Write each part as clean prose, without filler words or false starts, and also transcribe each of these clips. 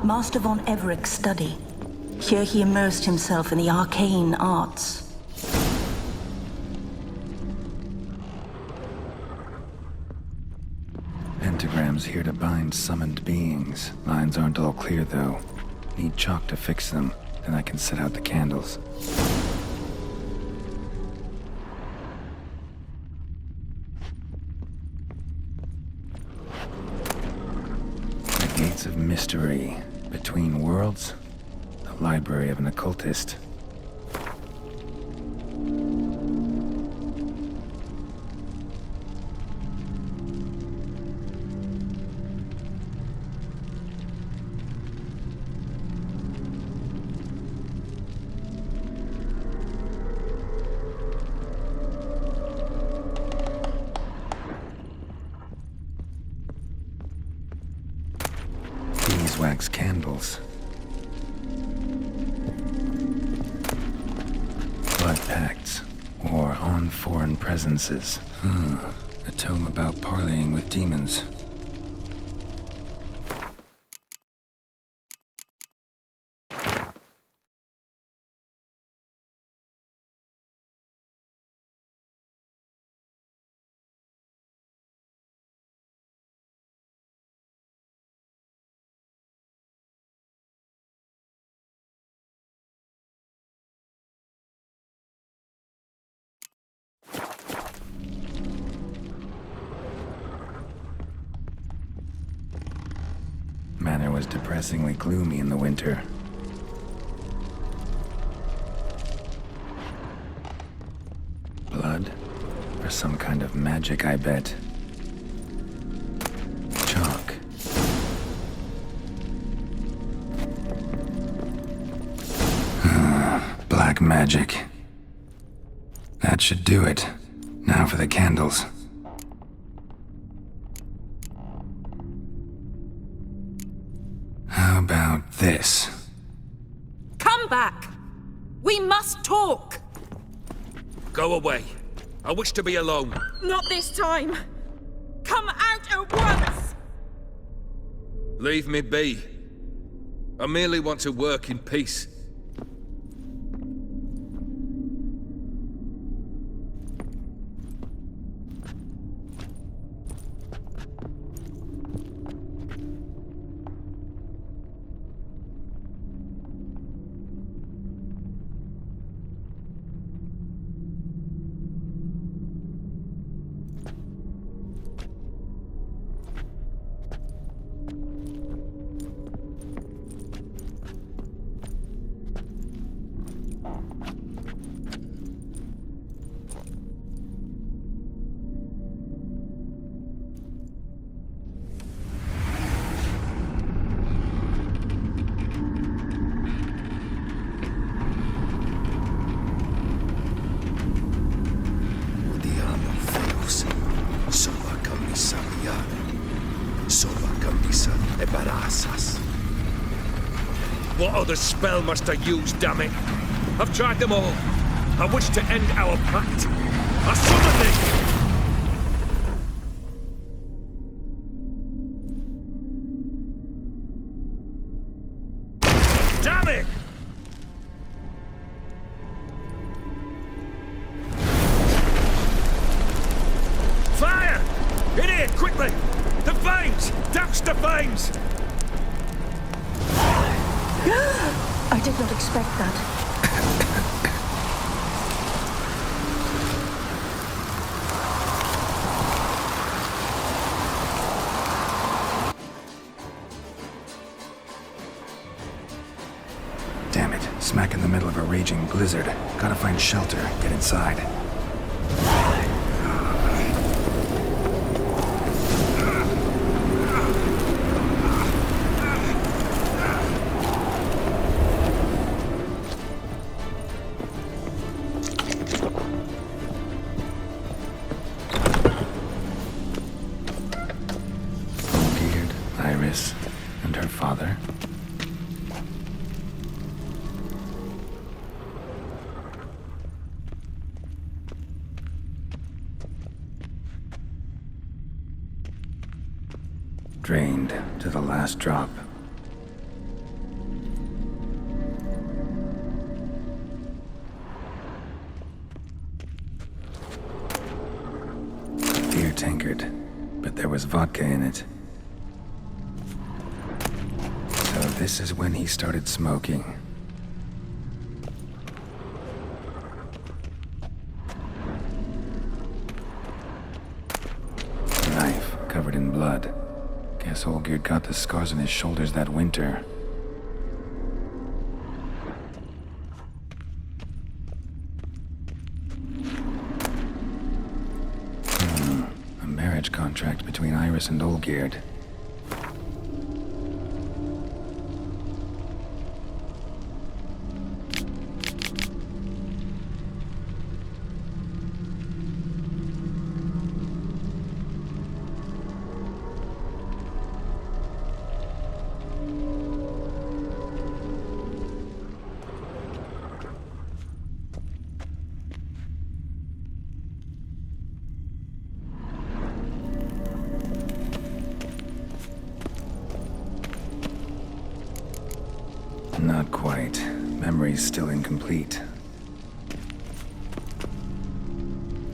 Master von Everek's study. Here he immersed himself in the arcane arts. Pentagrams here to bind summoned beings. Lines aren't all clear, though. Need chalk to fix them, then I can set out the candles. The Gates of Mystery. Between Worlds? The Library of an Occultist. Beeswax candles. Blood pacts, or on foreign presences. A tome about parleying with demons. Manor was depressingly gloomy in the winter. Blood? Or some kind of magic, I bet. Chalk. Black magic. That should do it. Now for the candles. How about this? Come back! We must talk! Go away. I wish to be alone. Not this time! Come out at once! Leave me be. I merely want to work in peace. What other spell must I use, damn it? I've tried them all. I wish to end our pact. I summon thee! Damn it! Fire! In here, quickly! The flames! Douse the flames! I did not expect that. Damn it, smack in the middle of a raging blizzard. Gotta find shelter, get inside. Iris and her father. Drained to the last drop. mustard, but there was vodka in it. So this is when he started smoking. A knife covered in blood. Guess Olgierd got the scars on his shoulders that winter. A marriage contract between Iris and Olgierd. Not quite. Memory's still incomplete.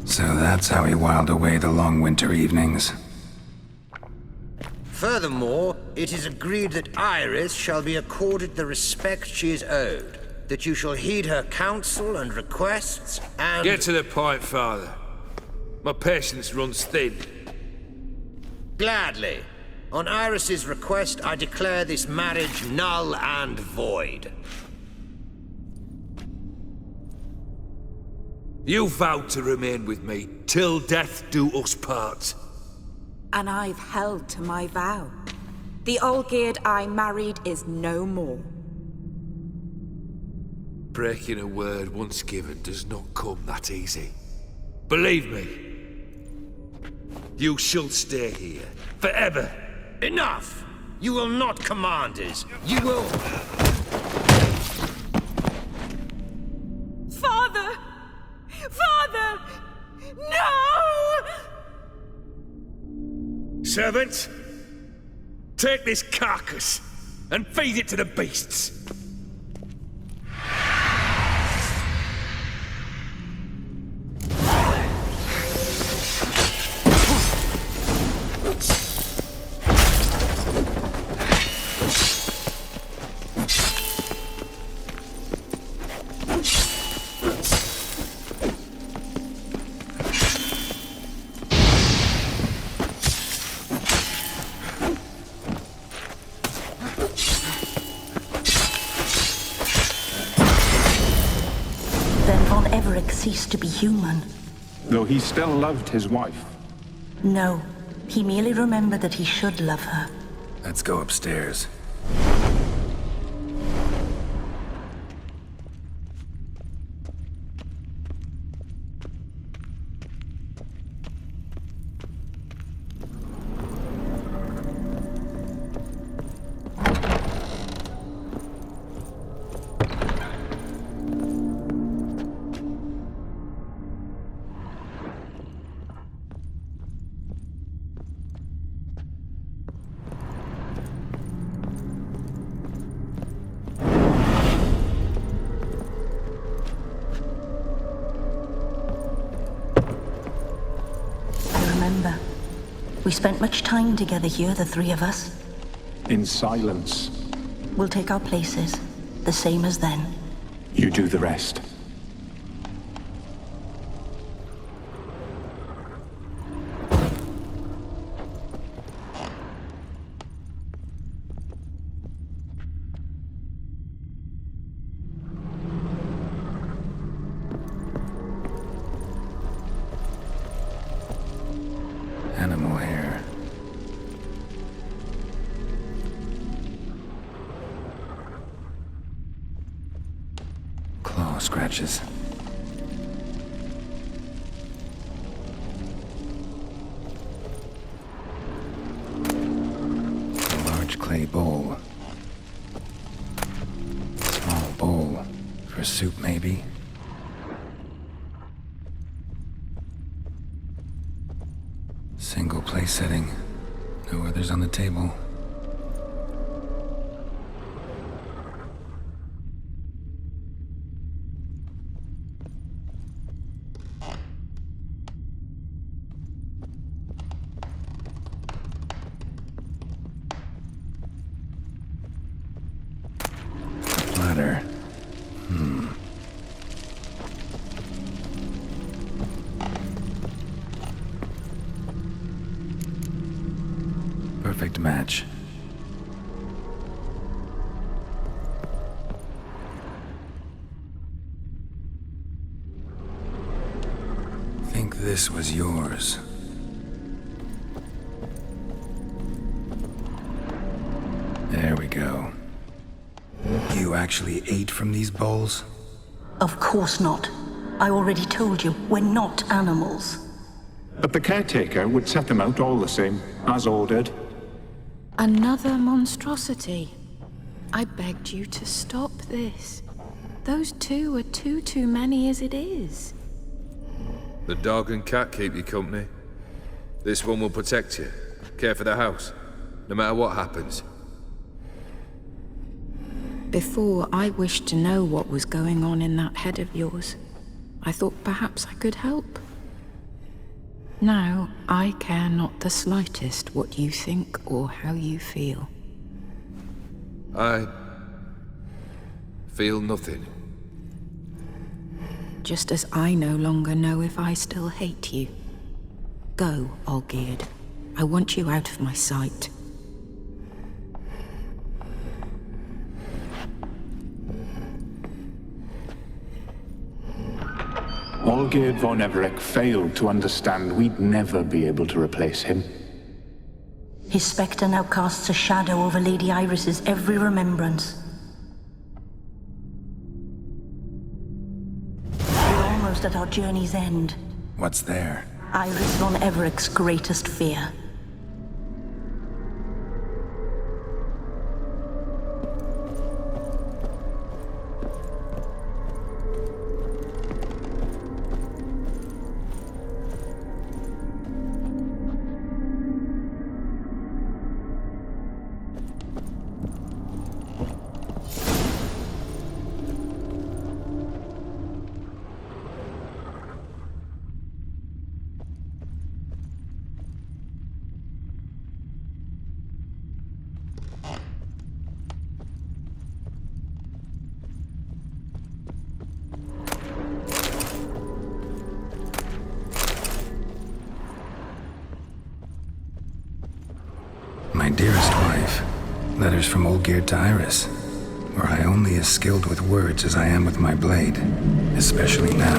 So that's how he whiled away the long winter evenings. Furthermore, it is agreed that Iris shall be accorded the respect she is owed, that you shall heed her counsel and requests, and... Get to the point, Father. My patience runs thin. Gladly. On Iris's request, I declare this marriage null and void. You vowed to remain with me till death do us part. And I've held to my vow. The Olgierd I married is no more. Breaking a word once given does not come that easy. Believe me. You shall stay here, forever. Enough! You will not command us. You will... Father! Father! No! Servants, take this carcass and feed it to the beasts. Then Von Everec ceased to be human. Though he still loved his wife. No, he merely remembered that he should love her. Let's go upstairs. We spent much time together here, the three of us. In silence. We'll take our places, the same as then. You do the rest. Animal hair. Claw scratches. A large clay bowl. Small bowl. For soup, maybe? Single place setting. No others on the table. Perfect match. Think this was yours. There we go. You actually ate from these bowls? Of course not. I already told you, we're not animals. But the caretaker would set them out all the same, as ordered. Another monstrosity. I begged you to stop this. Those two are too many as it is. The dog and cat keep you company. This one will protect you, care for the house, no matter what happens. Before, I wished to know what was going on in that head of yours. I thought perhaps I could help. Now, I care not the slightest what you think or how you feel. I feel nothing. Just as I no longer know if I still hate you. Go, Olgierd. I want you out of my sight. Olgierd von Everec failed to understand we'd never be able to replace him. His spectre now casts a shadow over Lady Iris's every remembrance. We're almost at our journey's end. What's there? Iris von Everec's greatest fear. My dearest wife, letters from Olgierd to Iris. Were I only as skilled with words as I am with my blade, especially now,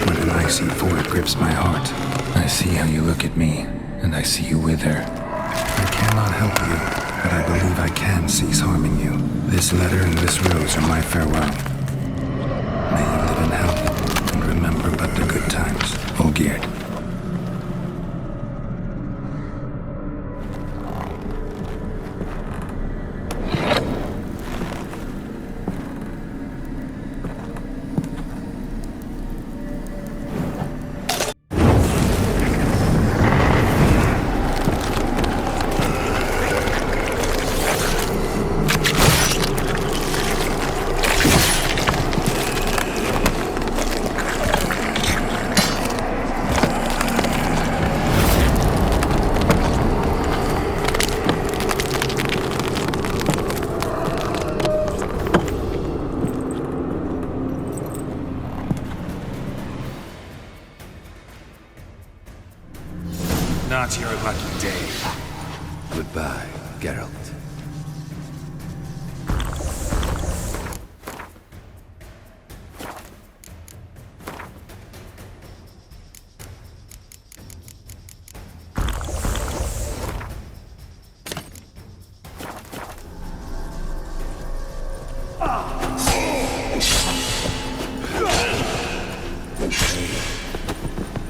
when an icy void grips my heart. I see how you look at me, and I see you with her. I cannot help you, but I believe I can cease harming you. This letter and this rose are my farewell. May you live in health, and remember but the good times, Olgierd. Not your lucky day. Goodbye, Geralt.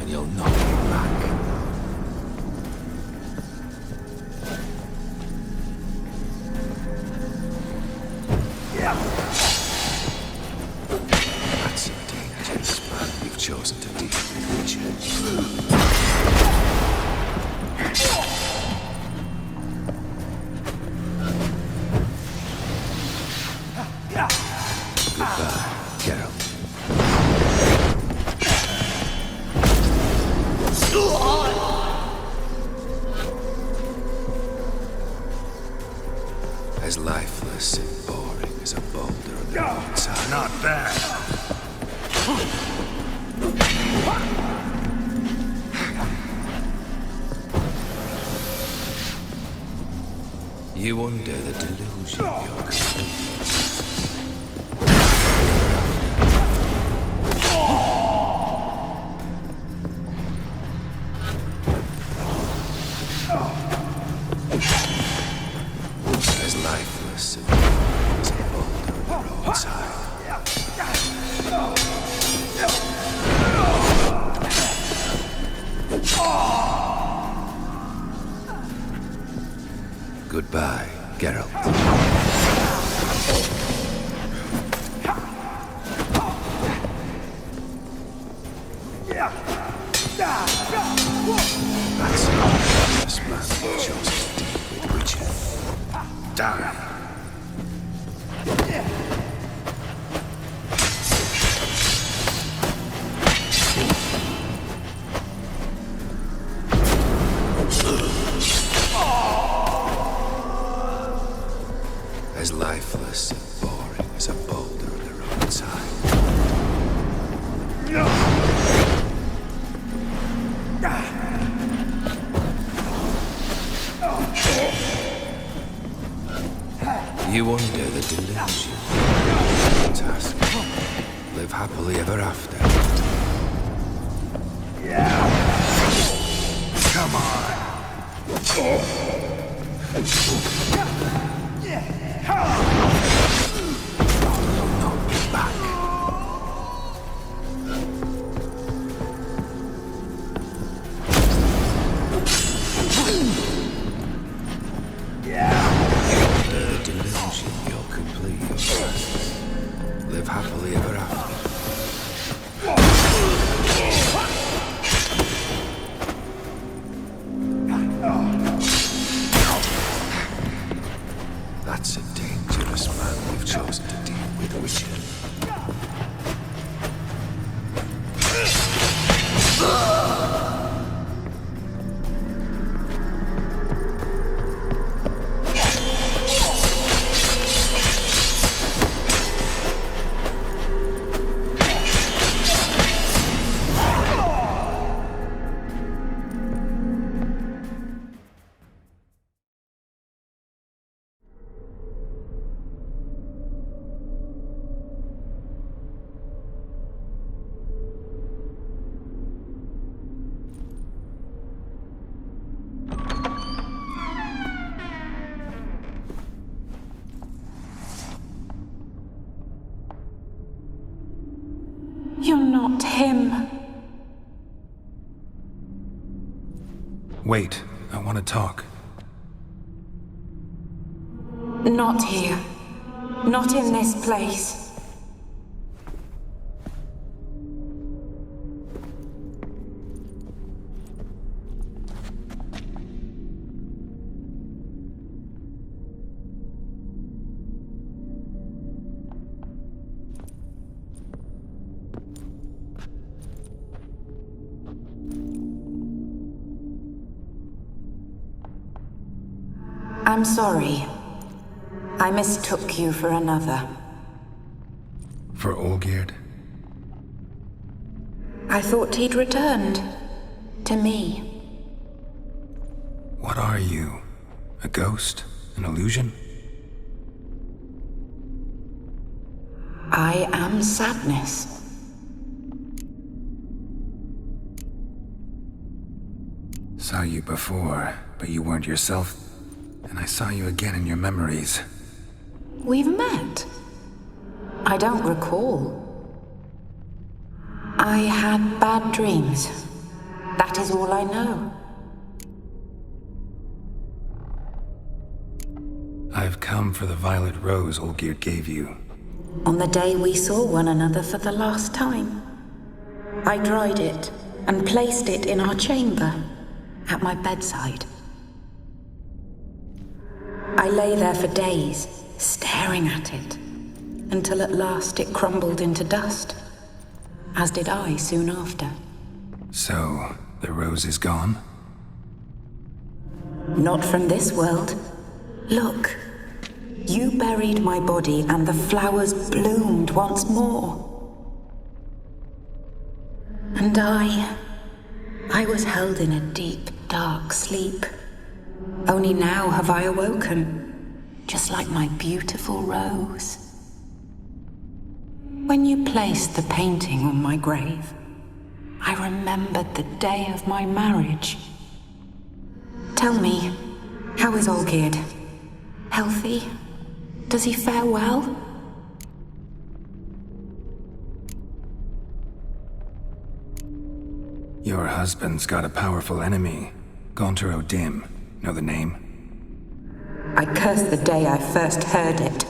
And you'll knock me back. That's a dangerous man you've chosen to be, Richard. Goodbye, Geralt. As lifeless and boring as a boulder on the mountainside. Not bad. You under the delusion you're complete. As lifeless as a boulder on the roadside. Goodbye, Geralt. That's this man who chose to deal with witches. Die. As lifeless and boring as a boulder on the roadside. You under the delusion. Task. Live happily ever after. Come on. Not be back. Under the delusion you're complete. Live happily ever after. That's a dangerous man we've chosen to deal with witches. You're not him. Wait, I want to talk. Not here. Not in this place. I'm sorry. I mistook you for another. For Olgierd? I thought he'd returned. To me. What are you? A ghost? An illusion? I am sadness. Saw you before, but you weren't yourself. And I saw you again in your memories. We've met. I don't recall. I had bad dreams. That is all I know. I've come for the violet rose Olgierd gave you. On the day we saw one another for the last time, I dried it and placed it in our chamber, at my bedside. I lay there for days, staring at it, until at last it crumbled into dust, as did I soon after. So, the rose is gone? Not from this world. Look, you buried my body and the flowers bloomed once more. And I was held in a deep, dark sleep. Only now have I awoken. just like my beautiful rose. When you placed the painting on my grave, I remembered the day of my marriage. Tell me, how is Olgierd? Healthy? Does he fare well? Your husband's got a powerful enemy. Gaunter O'Dim. Know the name? I cursed the day I first heard it.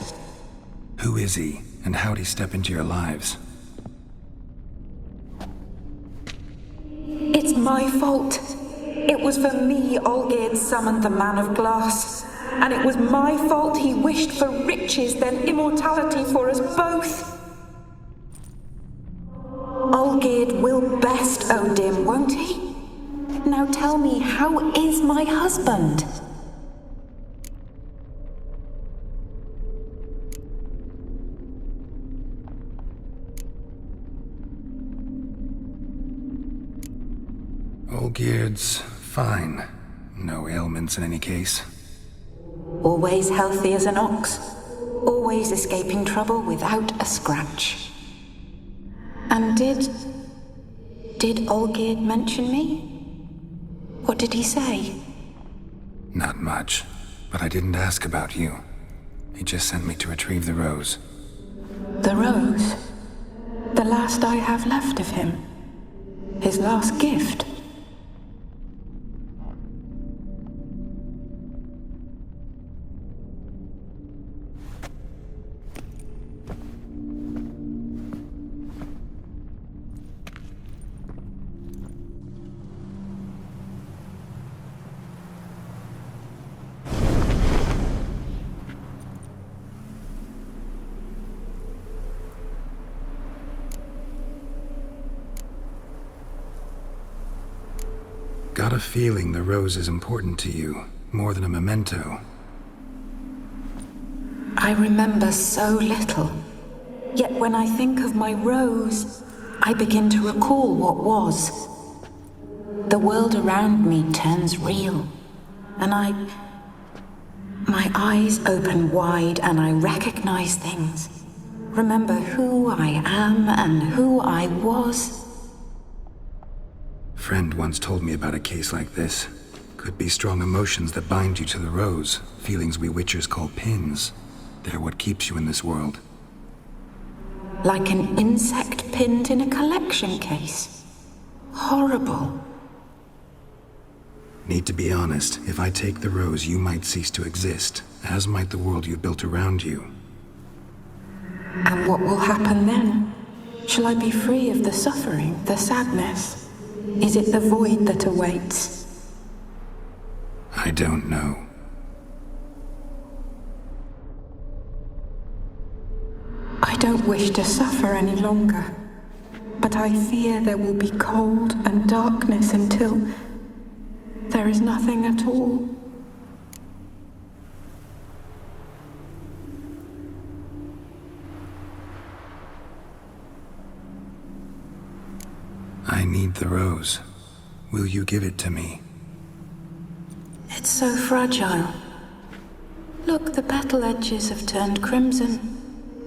Who is he, and how'd he step into your lives? It's my fault. It was for me Olgierd summoned the Man of Glass. And it was my fault he wished for riches, then immortality for us both. Olgierd will best O'Dim, won't he? Now tell me, how is my husband? Olgierd's fine. No ailments in any case. Always healthy as an ox. Always escaping trouble without a scratch. And did Olgierd mention me? What did he say? Not much, but I didn't ask about you. He just sent me to retrieve the rose. The rose? The last I have left of him? His last gift? Got a feeling the rose is important to you, more than a memento. I remember so little. Yet when I think of my rose, I begin to recall what was. The world around me turns real, and my eyes open wide and I recognize things. Remember who I am and who I was. Friend once told me about a case like this. Could be strong emotions that bind you to the rose, feelings we witchers call pins. They're what keeps you in this world. Like an insect pinned in a collection case. Horrible. Need to be honest, if I take the rose, you might cease to exist, as might the world you built around you. And what will happen then? Shall I be free of the suffering, the sadness? Is it the void that awaits? I don't know. I don't wish to suffer any longer, but I fear there will be cold and darkness until there is nothing at all. I need the rose. Will you give it to me? It's so fragile. Look, the petal edges have turned crimson,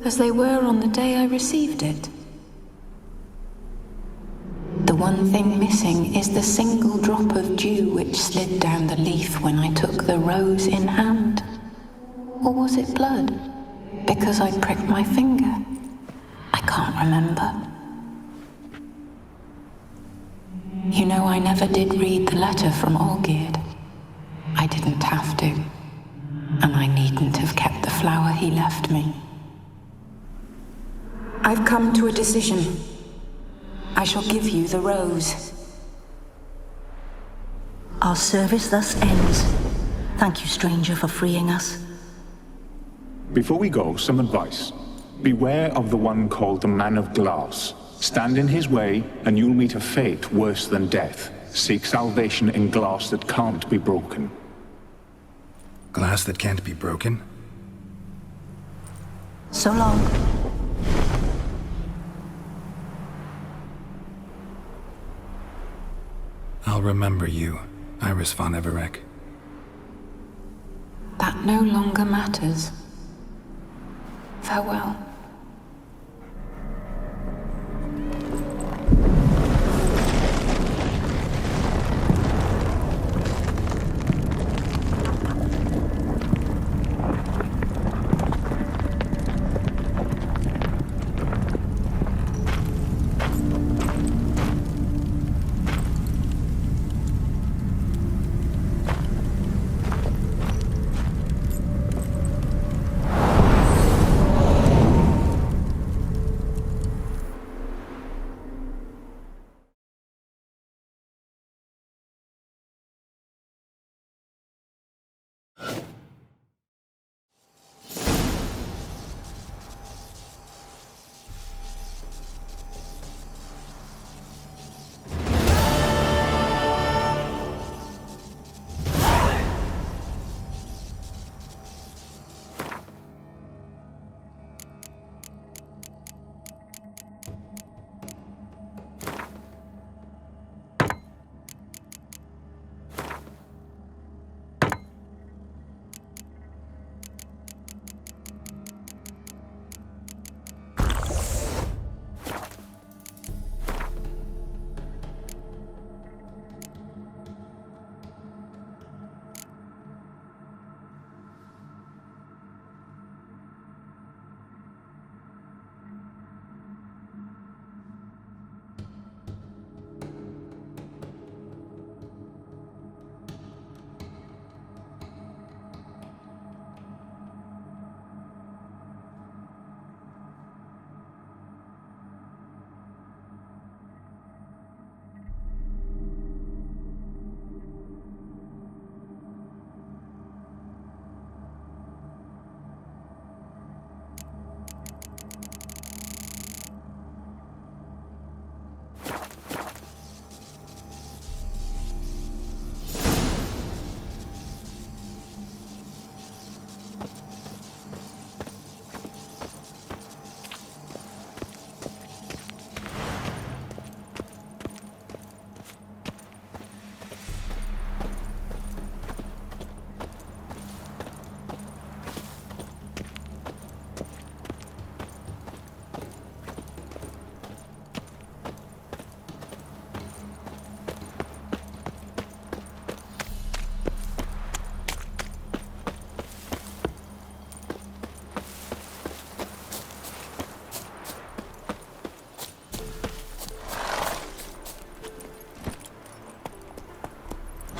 as they were on the day I received it. The one thing missing is the single drop of dew which slid down the leaf when I took the rose in hand. Or was it blood? Because I pricked my finger? I can't remember. You know, I never did read the letter from Olgierd. I didn't have to. And I needn't have kept the flower he left me. I've come to a decision. I shall give you the rose. Our service thus ends. Thank you, stranger, for freeing us. Before we go, some advice. Beware of the one called the Man of Glass. Stand in his way, and you'll meet a fate worse than death. Seek salvation in glass that can't be broken. Glass that can't be broken? So long. I'll remember you, Iris von Everec. That that no longer matters. Farewell.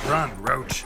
Run, Roach.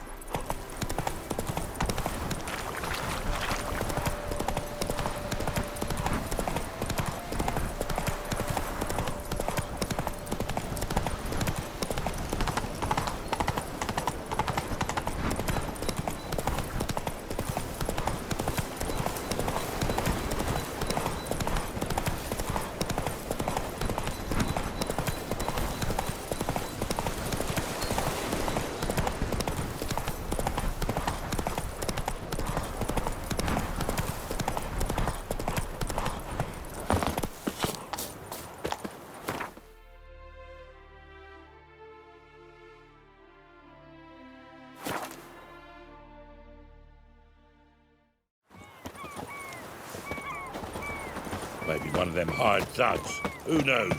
Maybe one of them hired thugs. Who knows?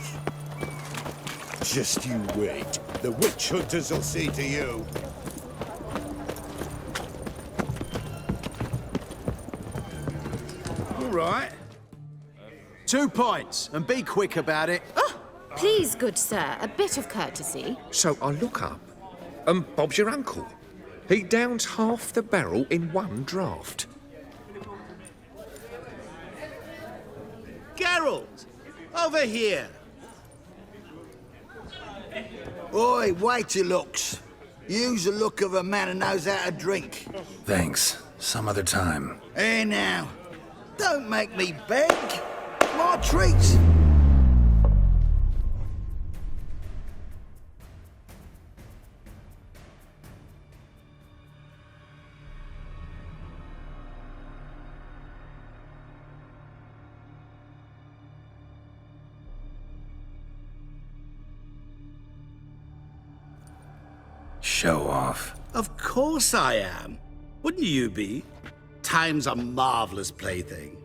Just you wait. The witch hunters will see to you. All right. 2 pints, and be quick about it. Oh, please, good sir, a bit of courtesy. So I look up, and Bob's your uncle. He downs half the barrel in one draught. Geralt! Over here! Oi, wait your looks. Use the look of a man who knows how to drink. Thanks. Some other time. Hey now, don't make me beg. My treat. Show off. Of course I am. Wouldn't you be? Time's a marvelous plaything.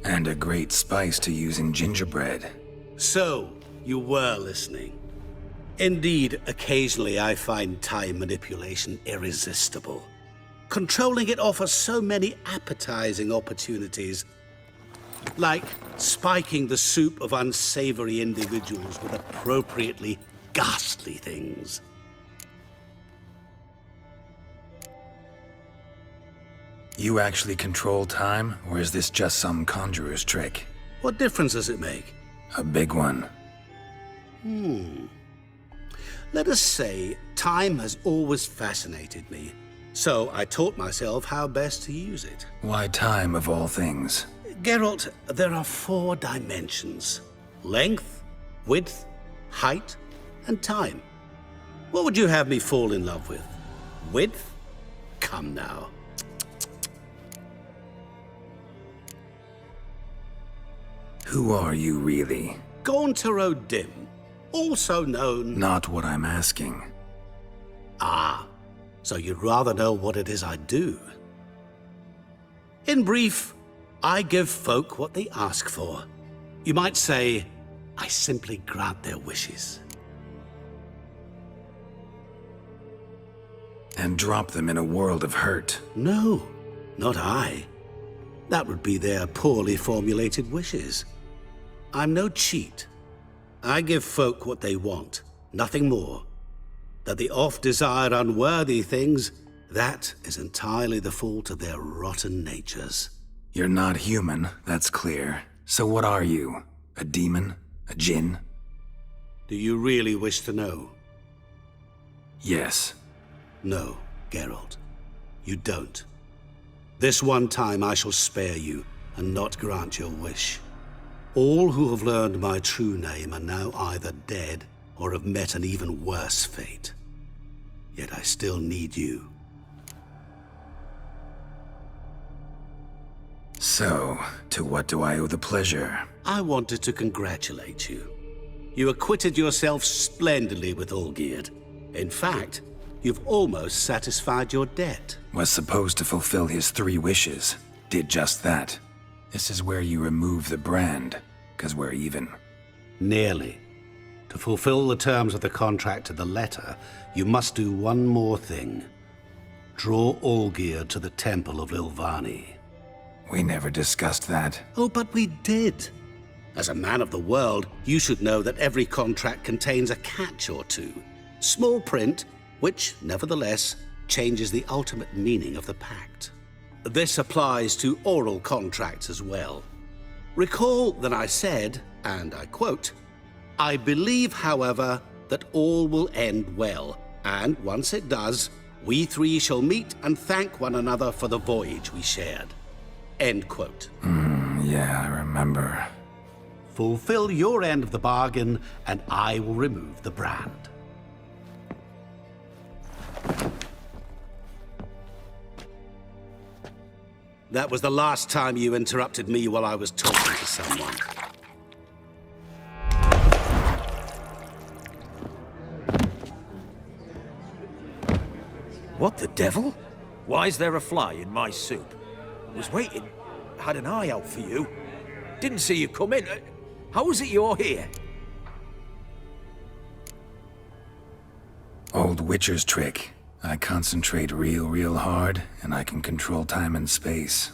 And a great spice to use in gingerbread. So, you were listening. Indeed, occasionally I find time manipulation irresistible. Controlling it offers so many appetizing opportunities, like spiking the soup of unsavory individuals with appropriately ghastly things. You actually control time, or is this just some conjurer's trick? What difference does it make? A big one. Let us say time has always fascinated me, so I taught myself how best to use it. Why time, of all things? Geralt, there are 4 dimensions: length, width, height, and time. What would you have me fall in love with? Width? Come now. Who are you, really? Gaunter O'Dim, also known... Not what I'm asking. Ah, so you'd rather know what it is I do. In brief, I give folk what they ask for. You might say, I simply grant their wishes. And drop them in a world of hurt. No, not I. That would be their poorly formulated wishes. I'm no cheat. I give folk what they want, nothing more. That they oft desire unworthy things, that is entirely the fault of their rotten natures. You're not human, that's clear. So what are you? A demon? A djinn? Do you really wish to know? Yes. No, Geralt. You don't. This one time I shall spare you and not grant your wish. All who have learned my true name are now either dead or have met an even worse fate. Yet I still need you. So, to what do I owe the pleasure? I wanted to congratulate you. You acquitted yourself splendidly with Olgierd. In fact, you've almost satisfied your debt. Was supposed to fulfill his 3 wishes. Did just that. This is where you remove the brand, 'cause we're even. Nearly. To fulfill the terms of the contract to the letter, you must do one more thing. Draw Olgierd to the Temple of Lilvani. We never discussed that. Oh, but we did. As a man of the world, you should know that every contract contains a catch or two. Small print, which, nevertheless, changes the ultimate meaning of the pact. This applies to oral contracts as well. Recall that I said, and I quote, "I believe, however, that all will end well, and once it does, we 3 shall meet and thank one another for the voyage we shared." End quote. Yeah, I remember. Fulfill your end of the bargain, and I will remove the brand. That was the last time you interrupted me while I was talking to someone. What the devil? Why is there a fly in my soup? Was waiting. Had an eye out for you. Didn't see you come in. How is it you're here? Old Witcher's trick. I concentrate real hard, and I can control time and space.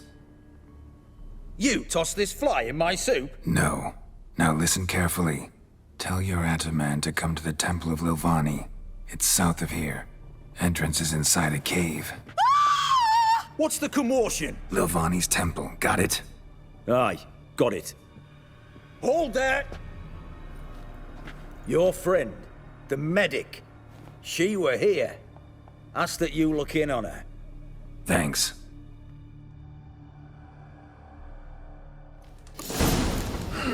You tossed this fly in my soup? No. Now listen carefully. Tell your Ataman to come to the Temple of Lilvani. It's south of here. Entrance is inside a cave. What's the commotion? Lilvani's temple, got it? Aye, got it. Hold there! Your friend, the medic, she were here. Ask that you look in on her. Thanks.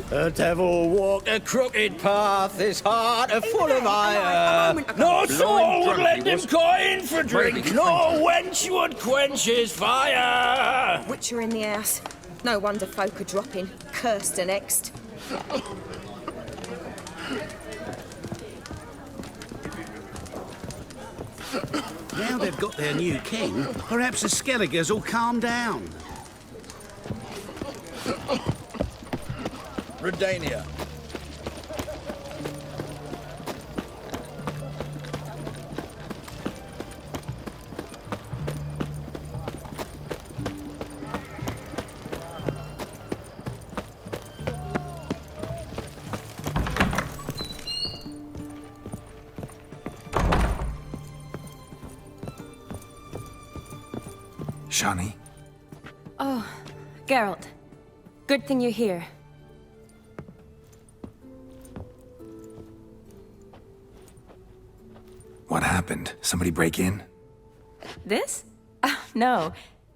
The devil walked a crooked path, his heart a full of ire. No soul would let him coin for drink, no wench would quench his fire. Witcher in the house. No wonder folk are dropping. Cursed and next. Now they've got their new king, perhaps the Skelligers will calm down. Redania. Shani? Oh, Geralt. Good thing you're here. What happened? Somebody break in? This? No.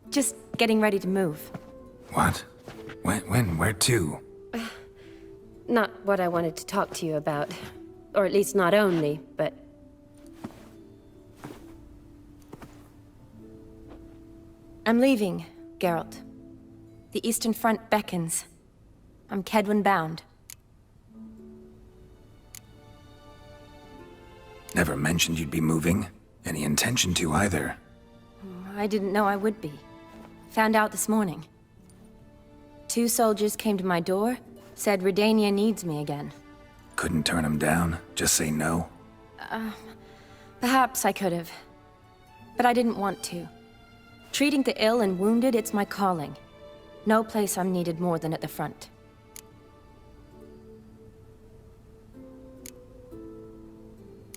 Just getting ready to move. What? When? Where to? Not what I wanted to talk to you about. Or at least not only, but... I'm leaving, Geralt. The Eastern Front beckons. I'm Kedwin bound. Never mentioned you'd be moving. Any intention to either. I didn't know I would be. Found out this morning. 2 soldiers came to my door, said Redania needs me again. Couldn't turn them down? Just say no? Perhaps I could have. But I didn't want to. Treating the ill and wounded, it's my calling. No place I'm needed more than at the front.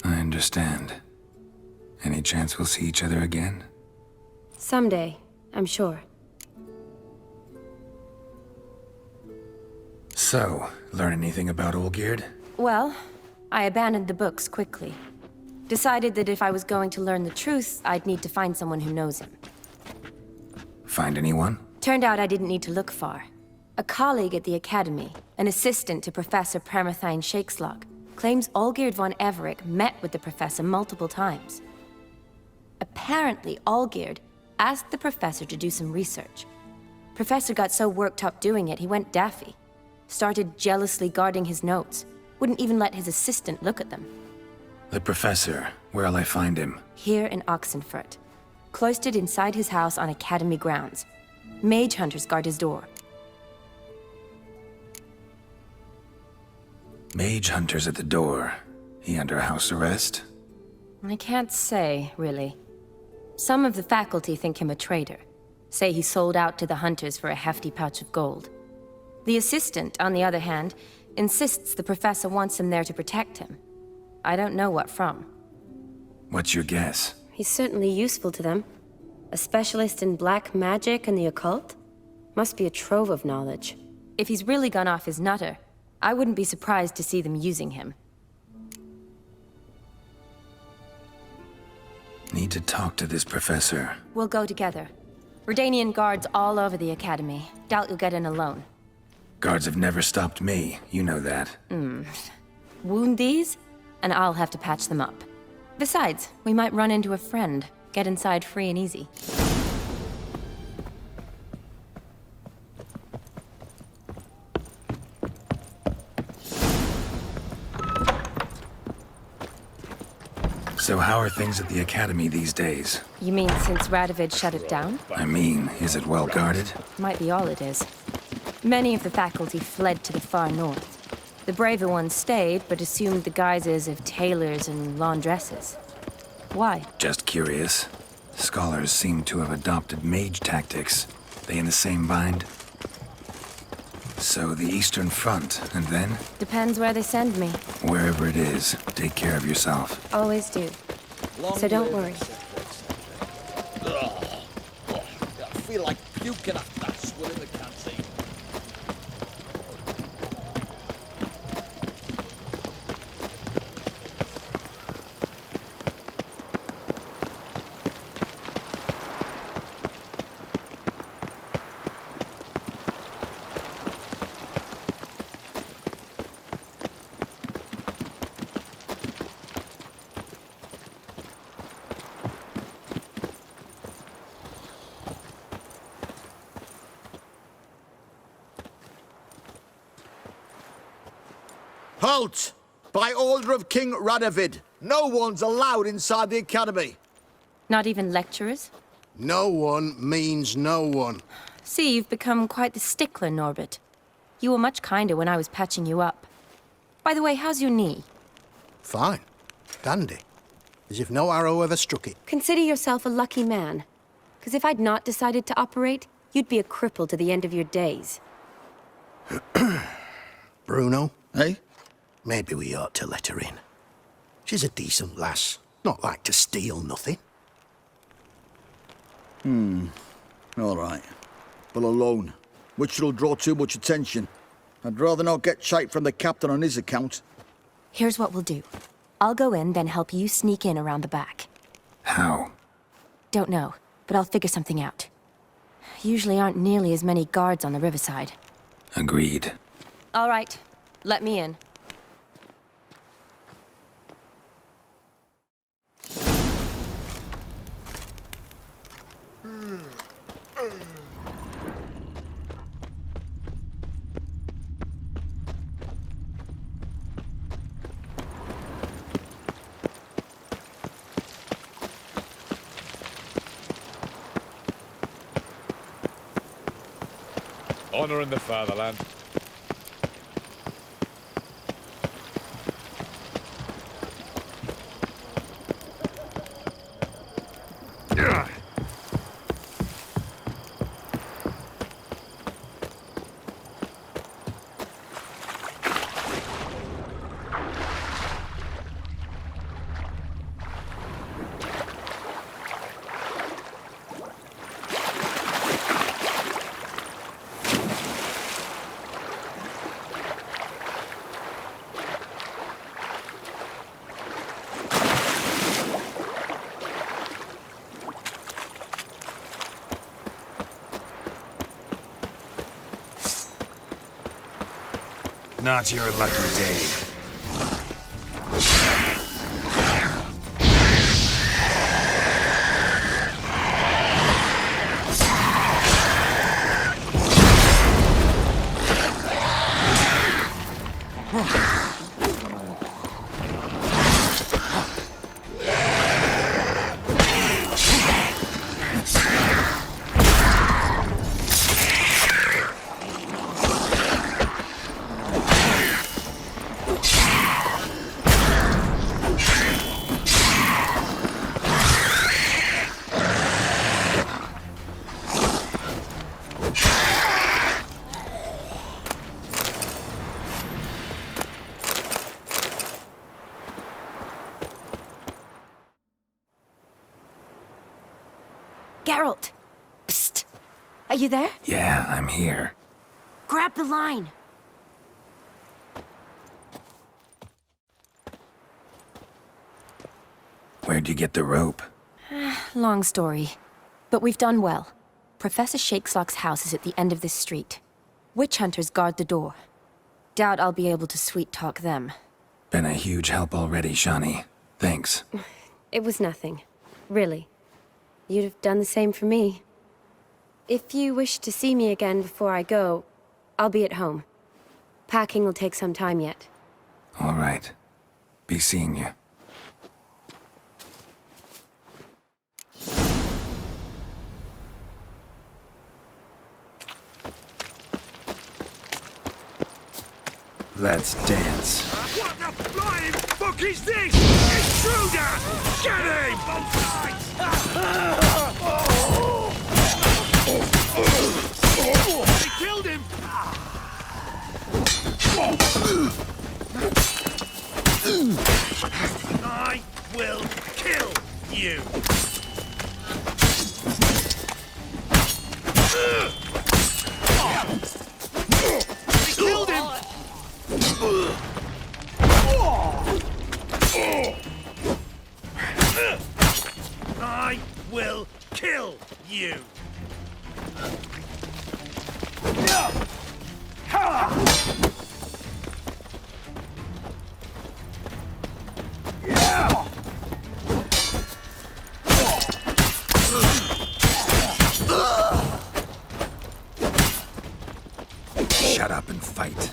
I understand. Any chance we'll see each other again? Someday, I'm sure. So, learn anything about Olgierd? Well, I abandoned the books quickly. Decided that if I was going to learn the truth, I'd need to find someone who knows him. Find anyone? Turned out I didn't need to look far. A colleague at the Academy, an assistant to Professor Permathine Shakeslog, claims Olgierd von Everec met with the professor multiple times. Apparently, Olgierd asked the professor to do some research. Professor got so worked up doing it, he went daffy. Started jealously guarding his notes. Wouldn't even let his assistant look at them. The professor. Where'll I find him? Here in Oxenfurt. Cloistered inside his house on Academy grounds. Mage hunters guard his door. Mage hunters at the door. He under house arrest? I can't say, really. Some of the faculty think him a traitor. Say he sold out to the hunters for a hefty pouch of gold. The assistant, on the other hand, insists the professor wants him there to protect him. I don't know what from. What's your guess? He's certainly useful to them. A specialist in black magic and the occult? Must be a trove of knowledge. If he's really gone off his nutter, I wouldn't be surprised to see them using him. Need to talk to this professor. We'll go together. Redanian guards all over the Academy. Doubt you'll get in alone. Guards have never stopped me. You know that. Wound these, and I'll have to patch them up. Besides, we might run into a friend. Get inside free and easy. So how are things at the Academy these days? You mean since Radovid shut it down? I mean, is it well guarded? Might be all it is. Many of the faculty fled to the far north. The braver ones stayed, but assumed the guises of tailors and laundresses. Why? Just curious. Scholars seem to have adopted mage tactics. They in the same bind? So the Eastern Front, and then? Depends where they send me. Wherever it is, take care of yourself. Always do. So don't worry. I feel like puking after that swill in the canteen. Halt! By order of King Radovid, no one's allowed inside the Academy. Not even lecturers? No one means no one. See, you've become quite the stickler, Norbert. You were much kinder when I was patching you up. By the way, how's your knee? Fine. Dandy. As if no arrow ever struck it. Consider yourself a lucky man. Because if I'd not decided to operate, you'd be a cripple to the end of your days. Bruno? Hey? Maybe we ought to let her in. She's a decent lass. Not like to steal nothing. All right. But alone. Which will draw too much attention. I'd rather not get shite from the captain on his account. Here's what we'll do. I'll go in, then help you sneak in around the back. How? Don't know, but I'll figure something out. Usually aren't nearly as many guards on the riverside. Agreed. All right. Let me in. Honor in the fatherland. Not your lucky day. Geralt! Psst! Are you there? Yeah, I'm here. Grab the line! Where'd you get the rope? Long story. But we've done well. Professor Shakeslock's house is at the end of this street. Witch hunters guard the door. Doubt I'll be able to sweet-talk them. Been a huge help already, Shani. Thanks. It was nothing. Really. You'd have done the same for me. If you wish to see me again before I go, I'll be at home. Packing will take some time yet. All right. Be seeing you. Let's dance. What the flying fuck is this? Intruder! Get him! They killed him! I will kill you! They killed him! I will kill you! Shut up and fight.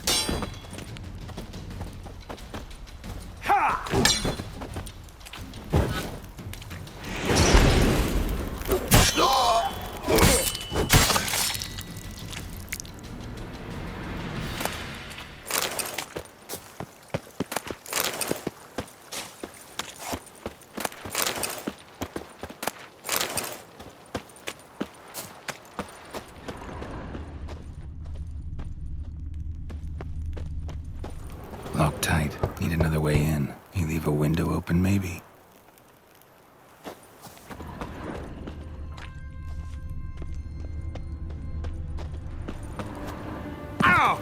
tight. Need another way in. You leave a window open, maybe? Ow!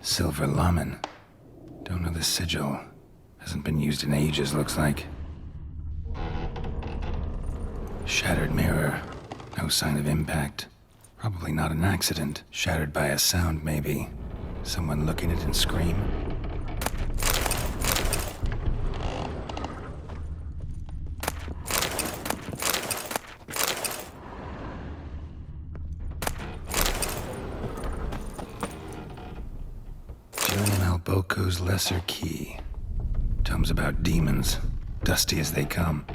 Silver Laman. Don't know the sigil. Hasn't been used in ages, looks like. Shattered mirror. No sign of impact. Probably not an accident. Shattered by a sound, maybe. Someone looking at it and scream. Julian Alboco's Lesser Key. Tomes about demons, dusty as they come.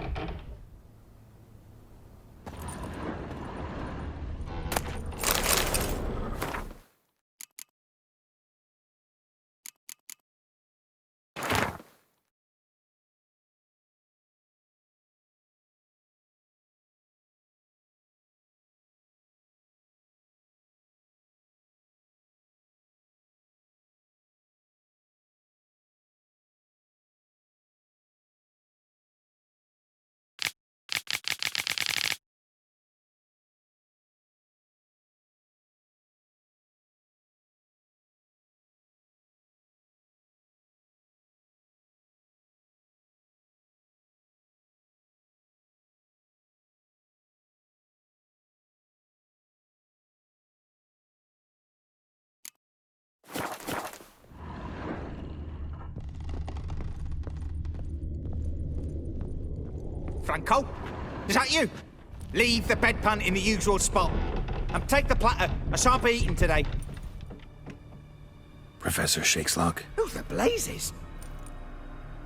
Franco? Is that you? Leave the bedpan in the usual spot. And take the platter. I shan't be eating today. Professor Shakeslock? Who the blazes?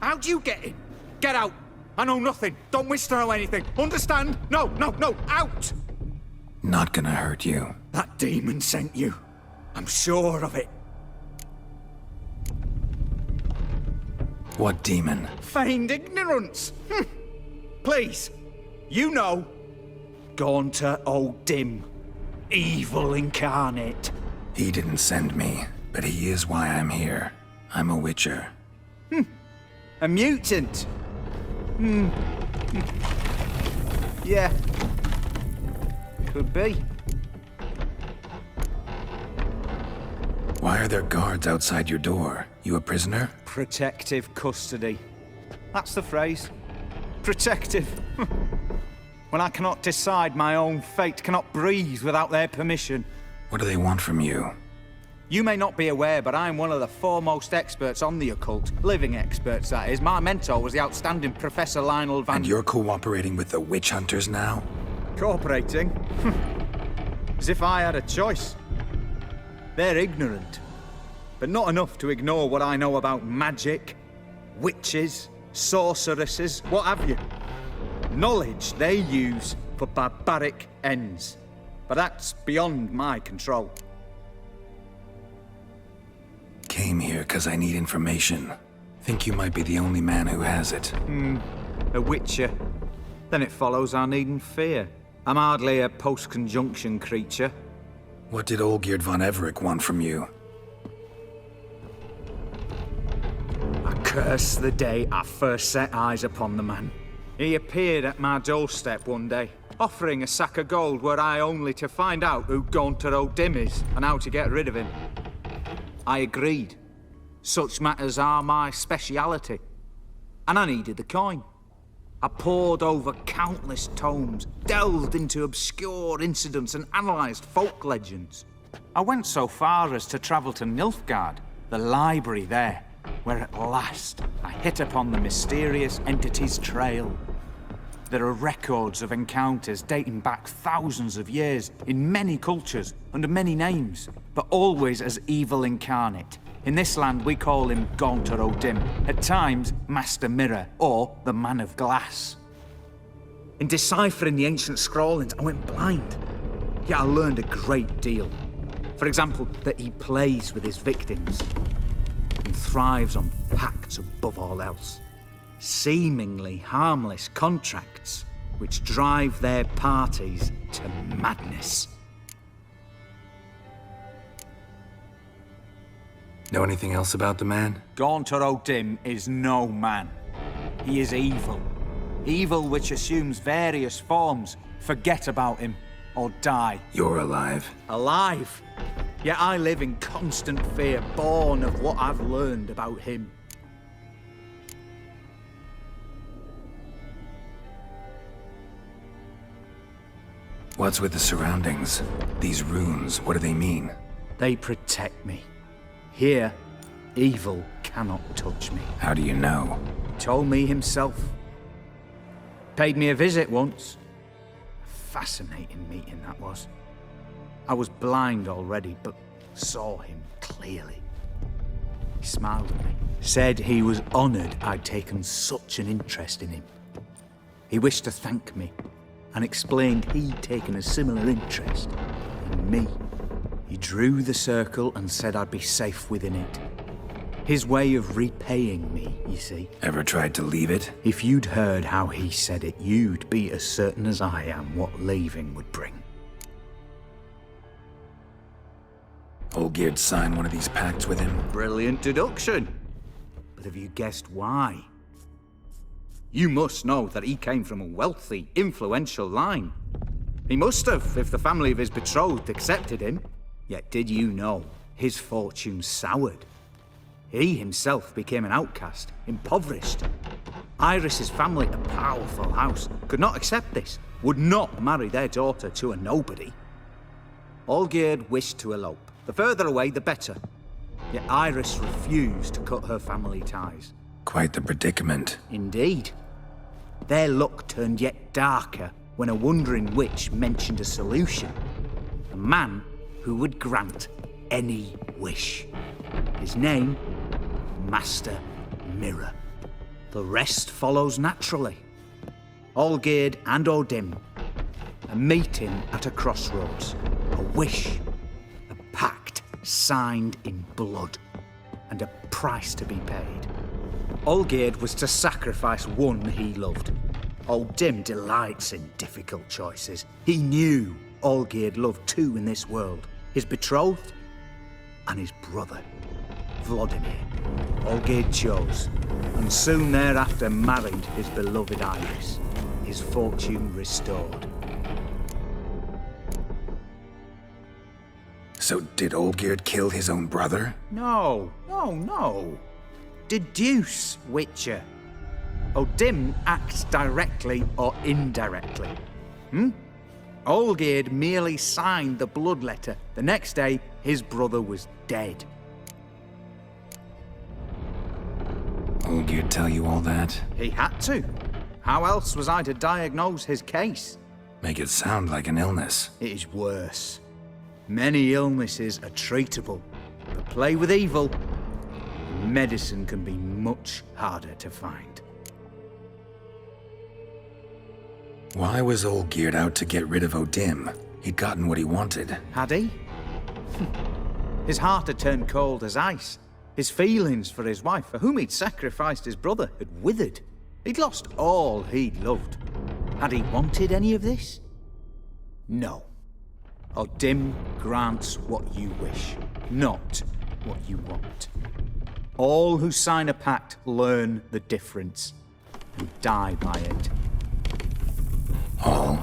How'd you get in? Get out. I know nothing. Don't wish to know anything. Understand? No, no, no. Out! Not gonna hurt you. That demon sent you. I'm sure of it. What demon? Feigned ignorance. Please, you know. Gaunter O'Dim. Evil incarnate. He didn't send me, but he is why I'm here. I'm a witcher. A mutant. Yeah. Could be. Why are there guards outside your door? You a prisoner? Protective custody. That's the phrase. Protective. When I cannot decide my own fate, cannot breathe without their permission. What do they want from you? You may not be aware, but I'm one of the foremost experts on the occult. Living experts, that is. My mentor was the outstanding Professor Lionel Van... And you're cooperating with the witch hunters now? Cooperating? As if I had a choice. They're ignorant, but not enough to ignore what I know about magic, witches, sorceresses, what have you. Knowledge they use for barbaric ends. But that's beyond my control. Came here because I need information. Think you might be the only man who has it. A witcher. Then it follows I needn't fear. I'm hardly a post-conjunction creature. What did Olgierd von Everec want from you? Curse the day I first set eyes upon the man. He appeared at my doorstep one day, offering a sack of gold were I only to find out who Gaunter O'Dim is and how to get rid of him. I agreed. Such matters are my speciality. And I needed the coin. I pored over countless tomes, delved into obscure incidents and analysed folk legends. I went so far as to travel to Nilfgaard, the library there, where at last I hit upon the mysterious entity's trail. There are records of encounters dating back thousands of years in many cultures, under many names, but always as evil incarnate. In this land, we call him Gaunter O'Dim, at times Master Mirror, or the Man of Glass. In deciphering the ancient scrawlings, I went blind, yet I learned a great deal. For example, that he plays with his victims and thrives on pacts above all else. Seemingly harmless contracts which drive their parties to madness. Know anything else about the man? Gaunter O'Dim is no man. He is evil. Evil which assumes various forms. Forget about him, or die. You're alive. Alive? Yet I live in constant fear, born of what I've learned about him. What's with the surroundings? These runes, what do they mean? They protect me. Here, evil cannot touch me. How do you know? He told me himself. Paid me a visit once. A fascinating meeting that was. I was blind already, but saw him clearly. He smiled at me, said he was honoured I'd taken such an interest in him. He wished to thank me, and explained he'd taken a similar interest in me. He drew the circle and said I'd be safe within it. His way of repaying me, you see. Ever tried to leave it? If you'd heard how he said it, you'd be as certain as I am what leaving would bring. Olgierd signed one of these pacts with him? Brilliant deduction. But have you guessed why? You must know that he came from a wealthy, influential line. He must have, if the family of his betrothed accepted him. Yet did you know his fortune soured? He himself became an outcast, impoverished. Iris's family, a powerful house, could not accept this, would not marry their daughter to a nobody. Olgierd wished to elope. The further away, the better. Yet Iris refused to cut her family ties. Quite the predicament. Indeed. Their luck turned yet darker when a wandering witch mentioned a solution. A man who would grant any wish. His name, Master Mirror. The rest follows naturally. Olgierd and O'Dim, a meeting at a crossroads, a wish, a pact signed in blood, and a price to be paid. Olgierd was to sacrifice one he loved. O'Dim delights in difficult choices. He knew Olgierd loved two in this world, his betrothed and his brother, Vladimir. Olgierd chose, and soon thereafter married his beloved Iris, his fortune restored. So did Olgierd kill his own brother? No. Deduce, Witcher. O'Dim acts directly or indirectly. Olgierd merely signed the blood letter. The next day, his brother was dead. Olgierd tell you all that? He had to. How else was I to diagnose his case? Make it sound like an illness. It is worse. Many illnesses are treatable, but play with evil, medicine can be much harder to find. Why was Olgierd out to get rid of O'Dim? He'd gotten what he wanted. Had he? His heart had turned cold as ice. His feelings for his wife, for whom he'd sacrificed his brother, had withered. He'd lost all he'd loved. Had he wanted any of this? No. O'Dim grants what you wish, not what you want. All who sign a pact learn the difference and die by it. All?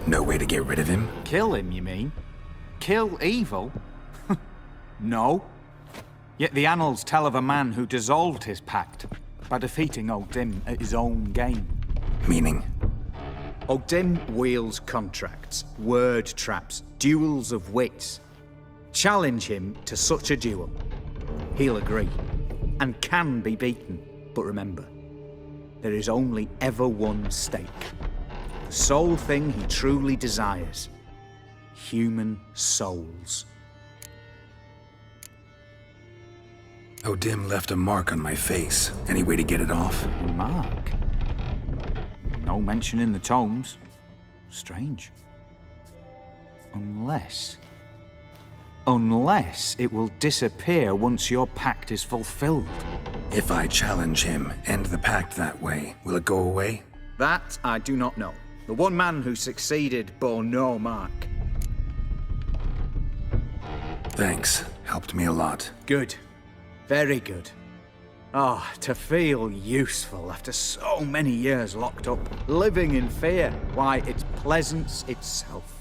No way to get rid of him? Kill him, you mean? Kill evil? No. Yet the annals tell of a man who dissolved his pact by defeating O'Dim at his own game. Meaning? O'Dim wields contracts, word traps, duels of wits. Challenge him to such a duel. He'll agree, and can be beaten. But remember, there is only ever one stake. The sole thing he truly desires. Human souls. O'Dim left a mark on my face. Any way to get it off? A mark? No mention in the tomes. Strange. Unless it will disappear once your pact is fulfilled. If I challenge him, end the pact that way, will it go away? That I do not know. The one man who succeeded bore no mark. Thanks. Helped me a lot. Good. Very good. Ah, to feel useful after so many years locked up, living in fear. Why, it's pleasance itself.